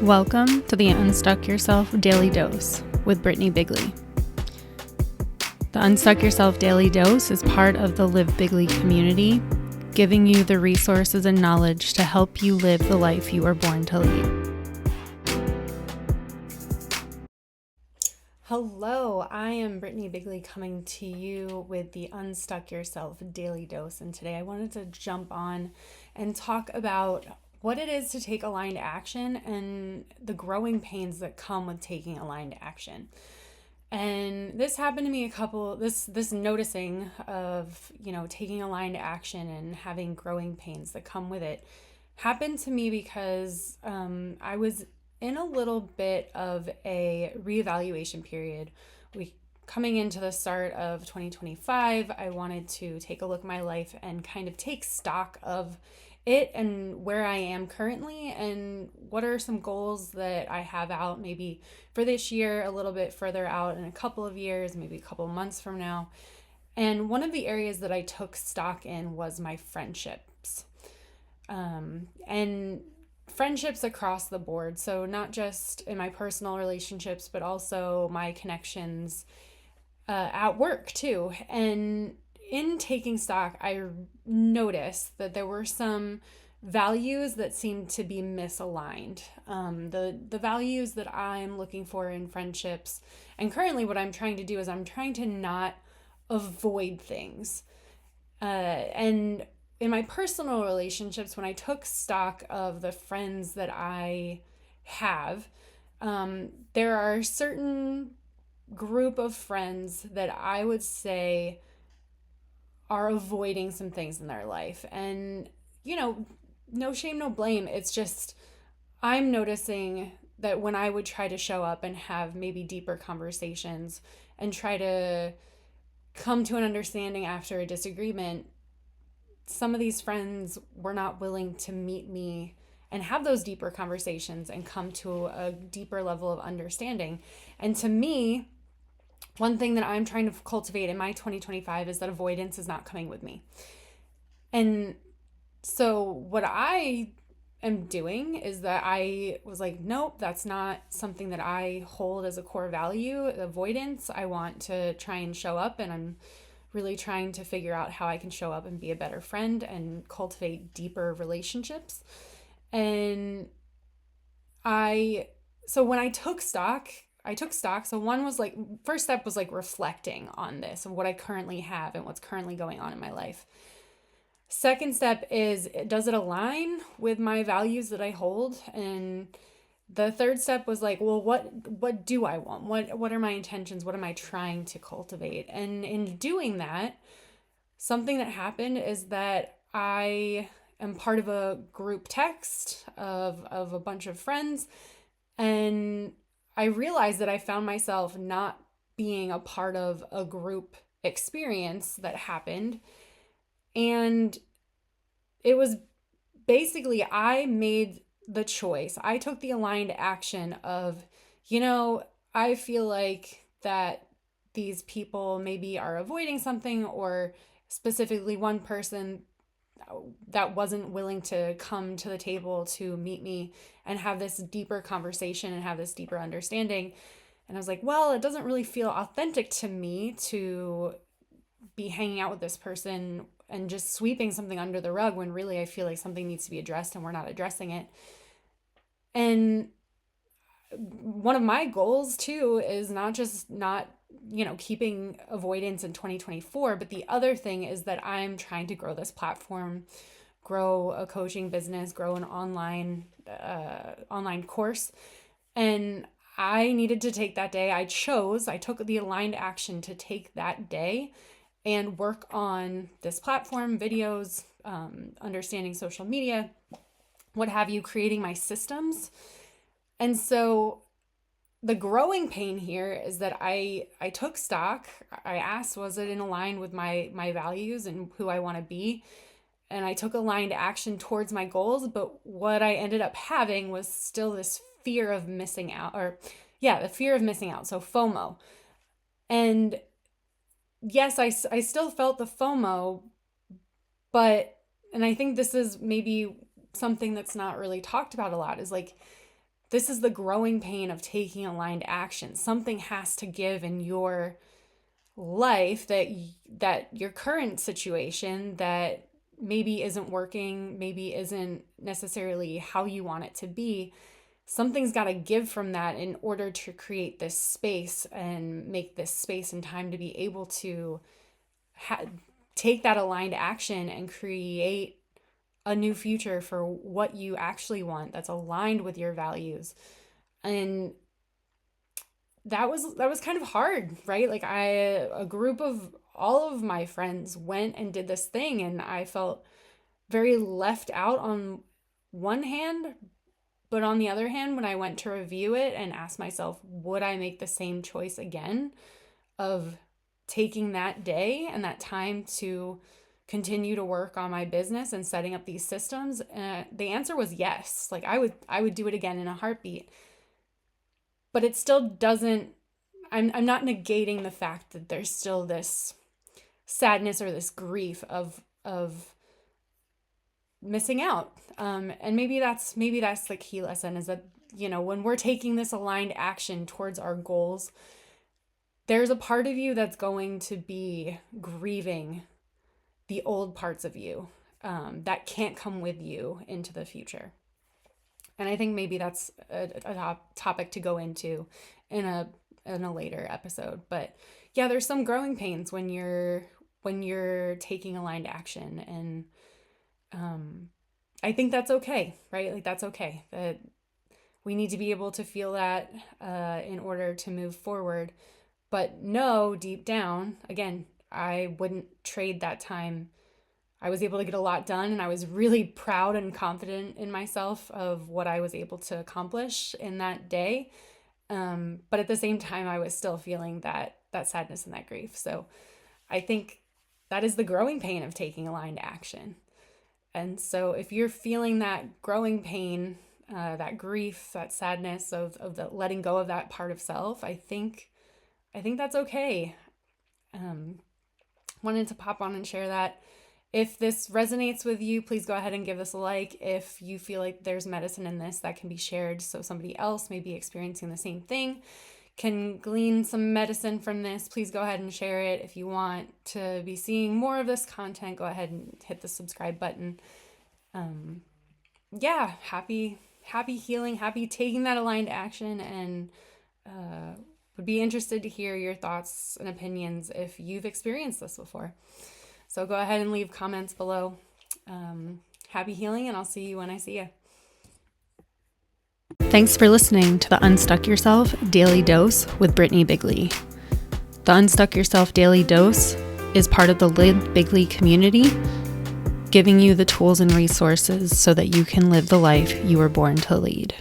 Welcome to the Unstuck Yourself Daily Dose with Brittany Bigley. The Unstuck Yourself Daily Dose is part of the Live Bigley community, giving you the resources and knowledge to help you live the life you were born to lead. Hello, I am Brittany Bigley coming to you with the Unstuck Yourself Daily Dose, and today I wanted to jump on and talk about what it is to take aligned action and the growing pains that come with taking aligned action. And this happened to me this noticing of, taking aligned action and having growing pains that come with it happened to me because I was in a little bit of a reevaluation period. Coming into the start of 2025, I wanted to take a look at my life and kind of take stock of it and where I am currently and what are some goals that I have out maybe for this year, a little bit further out in a couple of years, maybe a couple of months from now. And one of the areas that I took stock in was my friendships. And friendships across the board. So not just in my personal relationships, but also my connections at work too. And in taking stock, I noticed that there were some values that seemed to be misaligned. The values that I'm looking for in friendships, and currently what I'm trying to do is I'm trying to not avoid things. And in my personal relationships, when I took stock of the friends that I have, there are certain group of friends that I would say are avoiding some things in their life. And, no shame, no blame. It's just, I'm noticing that when I would try to show up and have maybe deeper conversations and try to come to an understanding after a disagreement, some of these friends were not willing to meet me and have those deeper conversations and come to a deeper level of understanding. And to me, one thing that I'm trying to cultivate in my 2025 is that avoidance is not coming with me. And so what I am doing is that I was like, nope, that's not something that I hold as a core value, avoidance. I want to try and show up, and I'm really trying to figure out how I can show up and be a better friend and cultivate deeper relationships. And so when I took stock. So one was first step was reflecting on this and what I currently have and what's currently going on in my life. Second step is, does it align with my values that I hold? And the third step was what do I want? What are my intentions? What am I trying to cultivate? And in doing that, something that happened is that I am part of a group text of a bunch of friends, and I realized that I found myself not being a part of a group experience that happened. And it was basically, I made the choice. I took the aligned action of, I feel like that these people maybe are avoiding something, or specifically one person that wasn't willing to come to the table to meet me and have this deeper conversation and have this deeper understanding. And I was like, well, it doesn't really feel authentic to me to be hanging out with this person and just sweeping something under the rug when really I feel like something needs to be addressed and we're not addressing it. And one of my goals too is not keeping avoidance in 2024, but the other thing is that I'm trying to grow this platform, grow a coaching business, grow an online course. And I needed to take that day. I took the aligned action to take that day and work on this platform, videos, understanding social media, what have you, creating my systems. And so the growing pain here is that I took stock. I asked, was it in line with my values and who I want to be? And I took aligned action towards my goals. But what I ended up having was still this fear of missing out, the fear of missing out. So FOMO. And yes, I still felt the FOMO, and I think this is maybe something that's not really talked about a lot, is this is the growing pain of taking aligned action. Something has to give in your life that your current situation that maybe isn't working, maybe isn't necessarily how you want it to be. Something's got to give from that in order to create this space and make this space and time to be able to take that aligned action and create a new future for what you actually want that's aligned with your values. And that was kind of hard, right? Like a group of all of my friends went and did this thing, and I felt very left out on one hand, but on the other hand, when I went to review it and asked myself, would I make the same choice again of taking that day and that time to continue to work on my business and setting up these systems? The answer was yes. Like I would do it again in a heartbeat. But it still doesn't, I'm not negating the fact that there's still this sadness or this grief of missing out. And maybe that's the key lesson, is that, when we're taking this aligned action towards our goals, there's a part of you that's going to be grieving the old parts of you that can't come with you into the future. And I think maybe that's a topic to go into in a later episode. But yeah, there's some growing pains when you're taking aligned action, and I think that's okay, right? Like that's okay. That we need to be able to feel that in order to move forward. But no, deep down, again, I wouldn't trade that time. I was able to get a lot done, and I was really proud and confident in myself of what I was able to accomplish in that day. But at the same time, I was still feeling that sadness and that grief. So I think that is the growing pain of taking aligned action. And so if you're feeling that growing pain, that grief, that sadness of the letting go of that part of self, I think that's okay. Wanted to pop on and share that. If this resonates with you, please go ahead and give this a like. If you feel like there's medicine in this that can be shared, so somebody else may be experiencing the same thing, can glean some medicine from this, please go ahead and share it. If you want to be seeing more of this content, go ahead and hit the subscribe button. Happy healing, happy taking that aligned action, and would be interested to hear your thoughts and opinions if you've experienced this before. So go ahead and leave comments below. Happy healing, and I'll see you when I see you. Thanks for listening to the Unstuck Yourself Daily Dose with Brittany Bigley. The Unstuck Yourself Daily Dose is part of the Live Bigley community, giving you the tools and resources so that you can live the life you were born to lead.